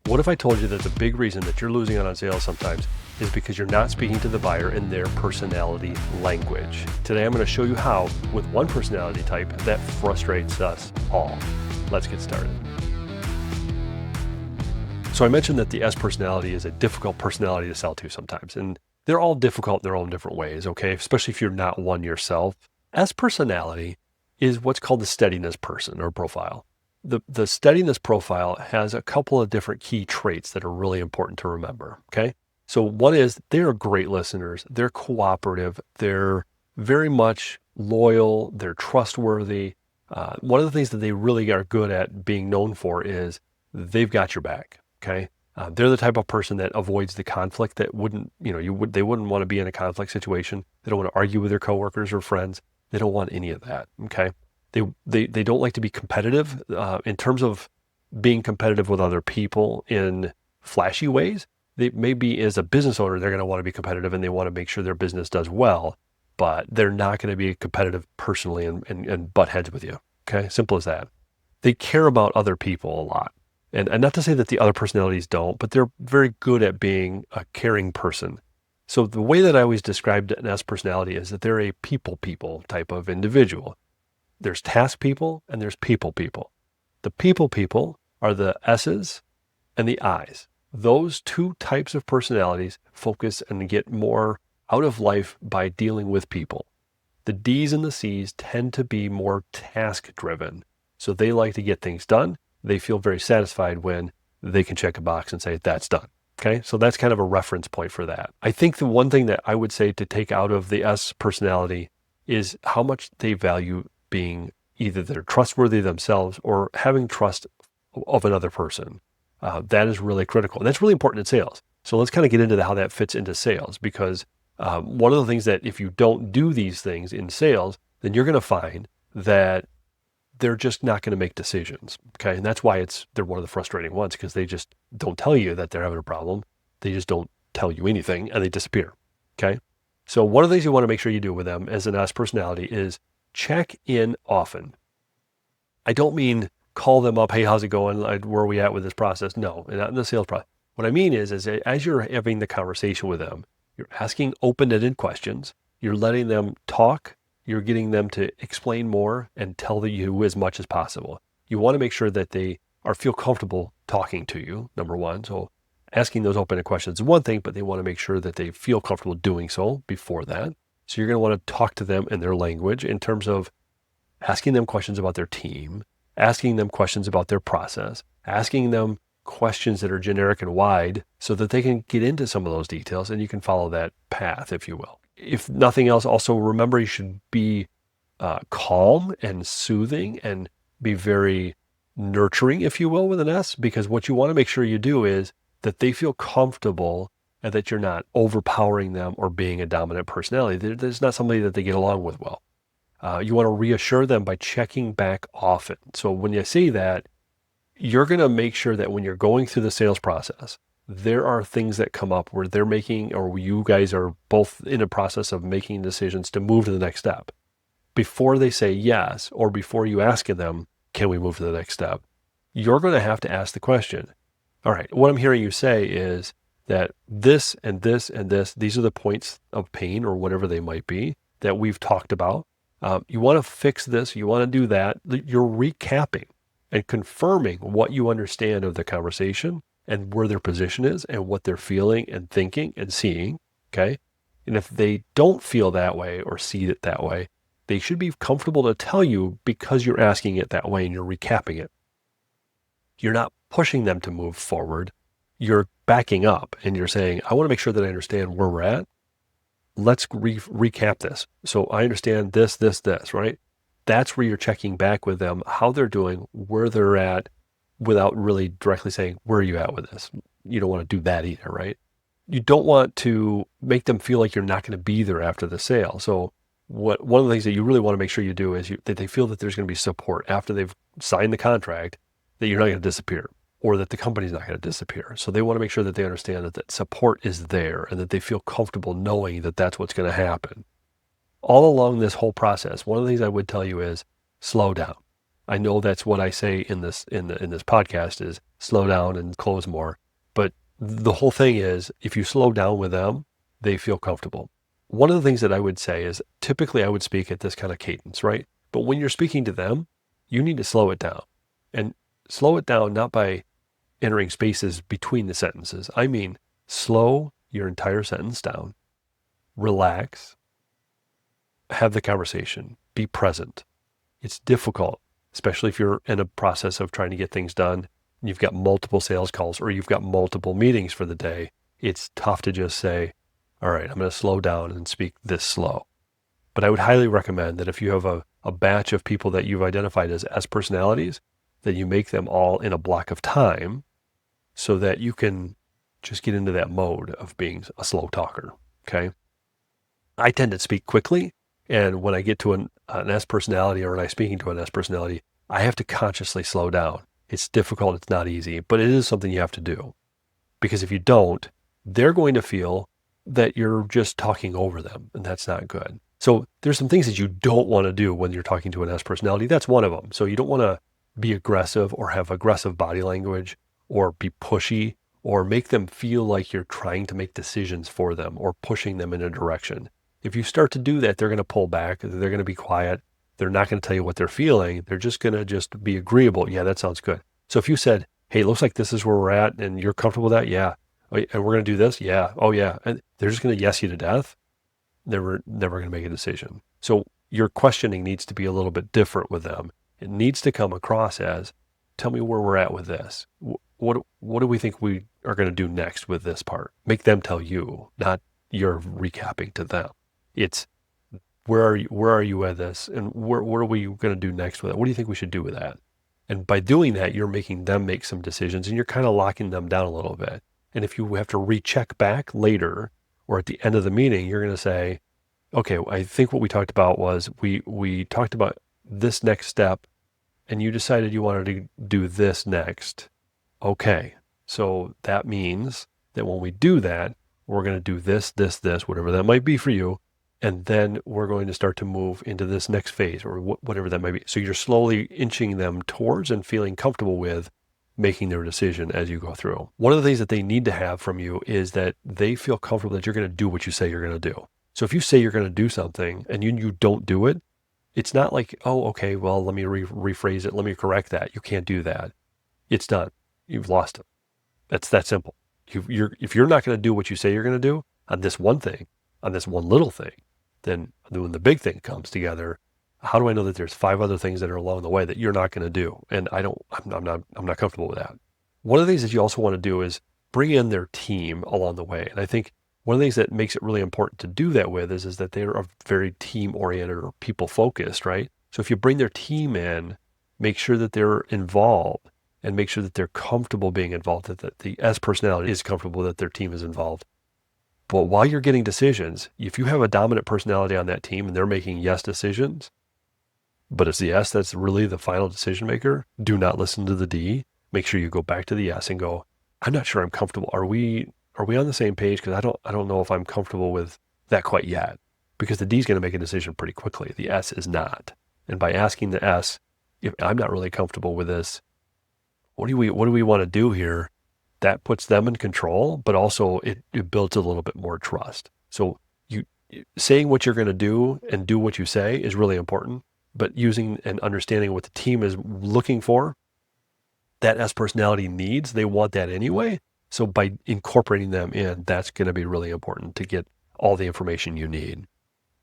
What if I told you that the big reason that you're losing out on sales sometimes is because you're not speaking to the buyer in their personality language? Today, I'm going to show you how, with one personality type, that frustrates us all. Let's get started. So I mentioned that the S personality is a difficult personality to sell to sometimes, and they're all difficult in their own different ways, okay? Especially if you're not one yourself. S personality is what's called the steadiness person or profile. The steadiness profile has a couple of different key traits that are really important to remember, okay? So one is they're great listeners, they're cooperative, they're very much loyal, they're trustworthy. One of the things that they really are good at being known for is they've got your back, okay? They're the type of person that avoids the conflict that wouldn't, they wouldn't want to be in a conflict situation. They don't want to argue with their coworkers or friends. They don't want any of that, okay? They don't like to be competitive in terms of being competitive with other people in flashy ways. They maybe as a business owner, they're going to want to be competitive and they want to make sure their business does well, but they're not going to be competitive personally and butt heads with you. Okay. Simple as that. They care about other people a lot. And not to say that the other personalities don't, but they're very good at being a caring person. So the way that I always described an S personality is that they're a people type of individual. There's task people and there's people. The people are the S's and the I's. Those two types of personalities focus and get more out of life by dealing with people. The D's and the C's tend to be more task driven. So they like to get things done. They feel very satisfied when they can check a box and say, that's done. Okay. So that's kind of a reference point for that. I think the one thing that I would say to take out of the S personality is how much they value being either they're trustworthy themselves or having trust of another person. That is really critical. And that's really important in sales. So let's kind of get into how that fits into sales, because one of the things that if you don't do these things in sales, then you're going to find that they're just not going to make decisions. Okay. And that's why they're one of the frustrating ones, because they just don't tell you that they're having a problem. They just don't tell you anything and they disappear. Okay. So one of the things you want to make sure you do with them as an S personality is check in often. I don't mean call them up, hey, how's it going? Where are we at with this process? No, not in the sales process. What I mean is as you're having the conversation with them, you're asking open-ended questions. You're letting them talk. You're getting them to explain more and tell you as much as possible. You want to make sure that they feel comfortable talking to you, number one. So asking those open-ended questions is one thing, but they want to make sure that they feel comfortable doing so before that. So you're going to want to talk to them in their language in terms of asking them questions about their team, asking them questions about their process, asking them questions that are generic and wide so that they can get into some of those details and you can follow that path, if you will. If nothing else, also remember you should be calm and soothing and be very nurturing, if you will, with an S, because what you want to make sure you do is that they feel comfortable and that you're not overpowering them or being a dominant personality. There's not somebody that they get along with well. You want to reassure them by checking back often. So when you say that, you're going to make sure that when you're going through the sales process, there are things that come up where they're making, or you guys are both in a process of making decisions to move to the next step. Before they say yes, or before you ask them, can we move to the next step? You're going to have to ask the question. All right, what I'm hearing you say is that this and this and this, these are the points of pain or whatever they might be that we've talked about. You want to fix this, you want to do that. You're recapping and confirming what you understand of the conversation and where their position is and what they're feeling and thinking and seeing, okay? And if they don't feel that way or see it that way, they should be comfortable to tell you because you're asking it that way and you're recapping it. You're not pushing them to move forward. You're backing up and you're saying, I want to make sure that I understand where we're at. Let's recap this. So I understand this, right? That's where you're checking back with them, how they're doing, where they're at, without really directly saying, where are you at with this? You don't want to do that either, right? You don't want to make them feel like you're not going to be there after the sale. So one of the things that you really want to make sure you do is that they feel that there's going to be support after they've signed the contract, that you're not going to disappear or that the company's not going to disappear. So they want to make sure that they understand that support is there and that they feel comfortable knowing that that's what's going to happen. All along this whole process, one of the things I would tell you is slow down. I know that's what I say in this podcast is slow down and close more. But the whole thing is, if you slow down with them, they feel comfortable. One of the things that I would say is typically I would speak at this kind of cadence, right? But when you're speaking to them, you need to slow it down, and slow it down not by entering spaces between the sentences. I mean, slow your entire sentence down, relax, have the conversation, be present. It's difficult, especially if you're in a process of trying to get things done. You've got multiple sales calls or you've got multiple meetings for the day. It's tough to just say, all right, I'm going to slow down and speak this slow. But I would highly recommend that if you have a batch of people that you've identified as S personalities, that you make them all in a block of time so that you can just get into that mode of being a slow talker, okay? I tend to speak quickly, and when I get to an S personality or when I'm speaking to an S personality, I have to consciously slow down. It's difficult, it's not easy, but it is something you have to do. Because if you don't, they're going to feel that you're just talking over them, and that's not good. So there's some things that you don't want to do when you're talking to an S personality. That's one of them. So you don't want to be aggressive or have aggressive body language or be pushy or make them feel like you're trying to make decisions for them or pushing them in a direction. If you start to do that, they're going to pull back. They're going to be quiet. They're not going to tell you what they're feeling. They're just going to just be agreeable. Yeah, that sounds good. So if you said, hey, it looks like this is where we're at and you're comfortable with that, yeah. And we're going to do this, yeah. Oh, yeah. And they're just going to yes you to death. They're never going to make a decision. So your questioning needs to be a little bit different with them. It needs to come across as, tell me where we're at with this. What do we think we are going to do next with this part? Make them tell you, not you're recapping to them. It's where are you with this, and what are we going to do next with it? What do you think we should do with that? And by doing that, you're making them make some decisions, and you're kind of locking them down a little bit. And if you have to recheck back later or at the end of the meeting, you're going to say, okay, I think what we talked about was we talked about this next step, and you decided you wanted to do this next. Okay, so that means that when we do that, we're going to do this, whatever that might be for you. And then we're going to start to move into this next phase or whatever that might be. So you're slowly inching them towards and feeling comfortable with making their decision as you go through. One of the things that they need to have from you is that they feel comfortable that you're going to do what you say you're going to do. So if you say you're going to do something and you don't do it, it's not like, oh, okay, well, let me rephrase it. Let me correct that. You can't do that. It's done. You've lost it. That's that simple. If you're not going to do what you say you're going to do on this one thing, on this one little thing, then when the big thing comes together, how do I know that there's 5 other things that are along the way that you're not going to do? And I'm not comfortable with that. One of the things that you also want to do is bring in their team along the way. And I think one of the things that makes it really important to do that with is that they're very team oriented or people focused, right? So if you bring their team in, make sure that they're involved and make sure that they're comfortable being involved, that the S personality is comfortable that their team is involved. But while you're getting decisions, if you have a dominant personality on that team and they're making yes decisions, but it's the S that's really the final decision maker, do not listen to the D. Make sure you go back to the S and go, I'm not sure I'm comfortable. Are we on the same page? Because I don't know if I'm comfortable with that quite yet. Because the D is going to make a decision pretty quickly. The S is not. And by asking the S, if I'm not really comfortable with this, what do we want to do here? That puts them in control, but also it builds a little bit more trust. So you saying what you're going to do and do what you say is really important, but using and understanding what the team is looking for, that S personality needs, they want that anyway. So by incorporating them in, that's going to be really important to get all the information you need.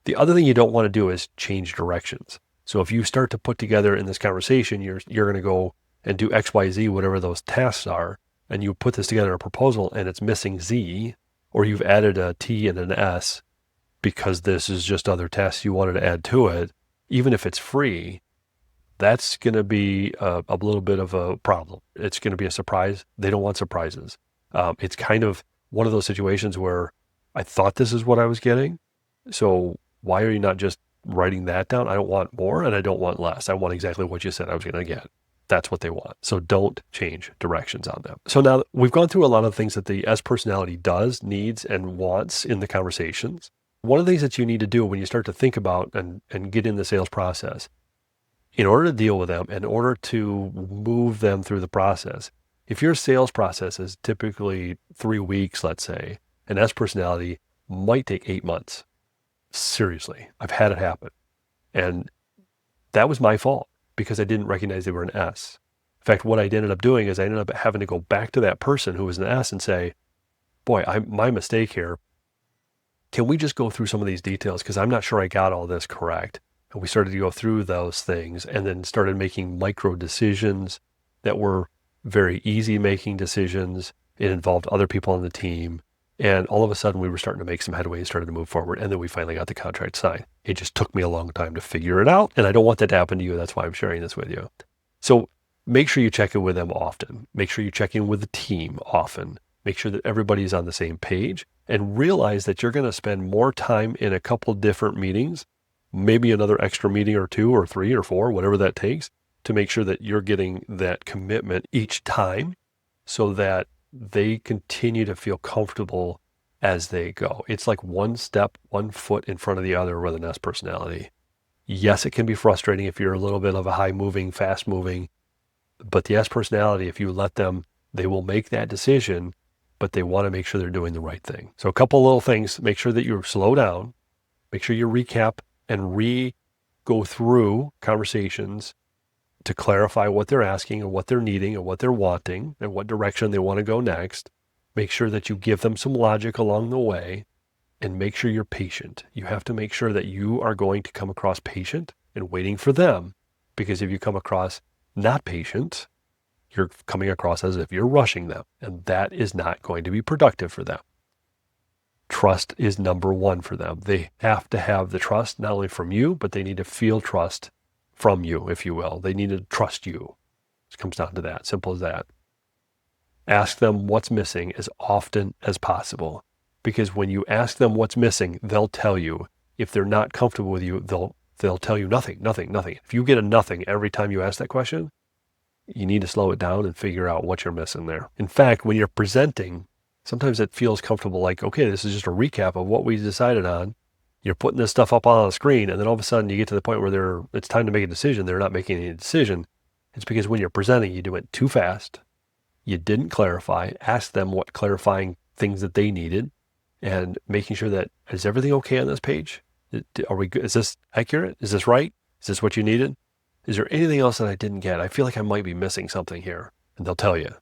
The other thing you don't want to do is change directions. So if you start to put together in this conversation, you're going to go and do X, Y, Z, whatever those tasks are, and you put this together in a proposal and it's missing Z, or you've added a T and an S because this is just other tasks you wanted to add to it, even if it's free, that's going to be a little bit of a problem. It's going to be a surprise. They don't want surprises. It's kind of one of those situations where I thought this is what I was getting. So why are you not just writing that down? I don't want more and I don't want less. I want exactly what you said I was going to get. That's what they want. So don't change directions on them. So now we've gone through a lot of things that the S personality does, needs, and wants in the conversations. One of the things that you need to do when you start to think about and get in the sales process in order to deal with them, in order to move them through the process, if your sales process is typically 3 weeks, let's say, an S personality might take 8 months. Seriously, I've had it happen. And that was my fault because I didn't recognize they were an S. In fact, what I ended up doing is I ended up having to go back to that person who was an S and say, boy, my mistake here. Can we just go through some of these details? Because I'm not sure I got all this correct. And we started to go through those things and then started making micro decisions that were very easy making decisions. It involved other people on the team. And all of a sudden we were starting to make some headway and started to move forward. And then we finally got the contract signed. It just took me a long time to figure it out. And I don't want that to happen to you. That's why I'm sharing this with you. So make sure you check in with them often. Make sure you check in with the team often. Make sure that everybody's on the same page and realize that you're going to spend more time in a couple different meetings, maybe another extra meeting or 2 or 3 or 4, whatever that takes, to make sure that you're getting that commitment each time so that they continue to feel comfortable as they go. It's like one step, one foot in front of the other with an S personality. Yes, it can be frustrating if you're a little bit of a high moving, fast moving, but the S personality, if you let them, they will make that decision, but they want to make sure they're doing the right thing. So a couple little things, make sure that you slow down, make sure you recap and go through conversations to clarify what they're asking and what they're needing and what they're wanting and what direction they want to go next. Make sure that you give them some logic along the way and make sure you're patient. You have to make sure that you are going to come across patient and waiting for them, because if you come across not patient, you're coming across as if you're rushing them, and that is not going to be productive for them. Trust is number one for them. They have to have the trust not only from you, but they need to feel trust from you, if you will. They need to trust you. It comes down to that. Simple as that. Ask them what's missing as often as possible, because when you ask them what's missing, they'll tell you. If they're not comfortable with you, they'll tell you nothing. If you get a nothing every time you ask that question, you need to slow it down and figure out what you're missing there. In fact, when you're presenting, sometimes it feels comfortable, like, okay, this is just a recap of what we decided on. You're putting this stuff up on the screen, and then all of a sudden you get to the point where it's time to make a decision. They're not making any decision. It's because when you're presenting, you do it too fast. You didn't clarify. Ask them what clarifying things that they needed, and making sure that, is everything okay on this page? Are we good? Is this accurate? Is this right? Is this what you needed? Is there anything else that I didn't get? I feel like I might be missing something here. And they'll tell you,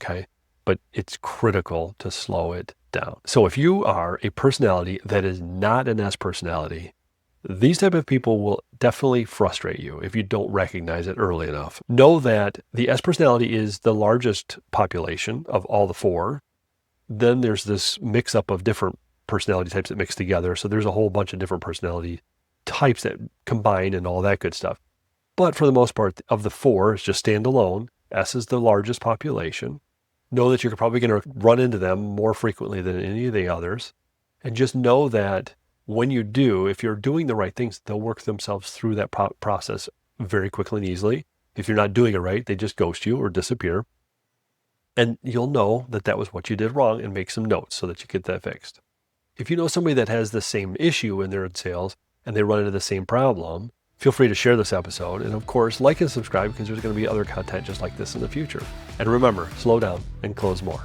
okay? But it's critical to slow it down. So if you are a personality that is not an S personality, these type of people will definitely frustrate you if you don't recognize it early enough. Know that the S personality is the largest population of all the 4. Then there's this mix up of different personality types that mix together. So there's a whole bunch of different personality types that combine and all that good stuff. But for the most part, of the 4, it's just standalone. S is the largest population. Know that you're probably going to run into them more frequently than any of the others. And just know that when you do, if you're doing the right things, they'll work themselves through that process very quickly and easily. If you're not doing it right, they just ghost you or disappear. And you'll know that that was what you did wrong and make some notes so that you get that fixed. If you know somebody that has the same issue when they're in sales and they run into the same problem, feel free to share this episode, and of course, like and subscribe, because there's going to be other content just like this in the future. And remember, slow down and close more.